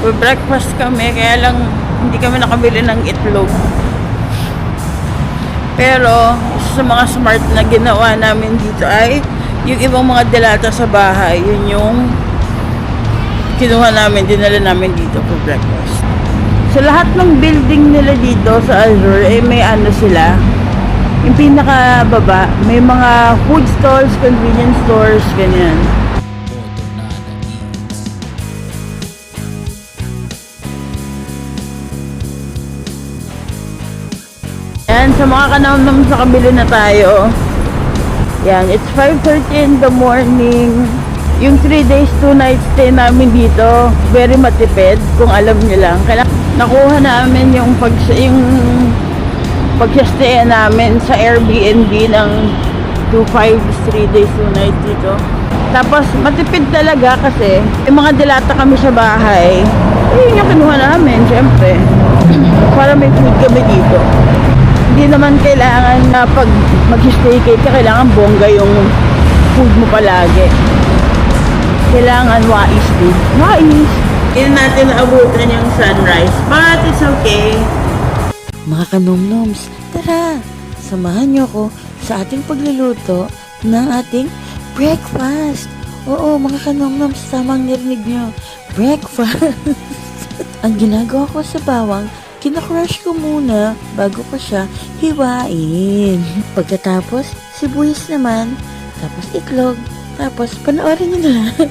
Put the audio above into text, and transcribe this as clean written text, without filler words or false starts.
Breakfast kami, kaya lang hindi kami nakabili ng itlog. Pero, isa sa mga smart na ginawa namin dito ay yung ibang mga delata sa bahay. Yun yung kinuha namin, dinala namin dito for breakfast. Sa lahat ng building nila dito sa Azure, may ano sila. Yung pinakababa, may mga food stores, convenience stores, ganyan. Yan, sa mga kanamnam sa kabili na tayo. Yan, it's 5:30 in the morning. Yung 3 days, 2 nights stay namin dito, very matipid, kung alam niyo lang. Kaya nakuha namin yung pag-stay namin sa Airbnb ng 2.5 3 days, 2 nights dito. Tapos, matipid talaga kasi yung mga dilata kami sa bahay, yun yung kinuha namin, syempre. Para may food kami dito. Hindi naman kailangan na pag mag-stay ka, kailangan bongga yung food mo palagi. Kailangan wais din. Wais! Hindi natin naabutan yung sunrise, but it's okay. Mga kanomnoms, tara! Samahan niyo ko sa ating pagluluto ng ating breakfast. Oo, mga kanomnoms, tamang narinig niyo. Breakfast! Ang ginagawa ko sa bawang, kinakrush ko muna bago ko siya hiwain. Pagkatapos, sibuyas naman, tapos itlog, tapos panoorin niyo na lang.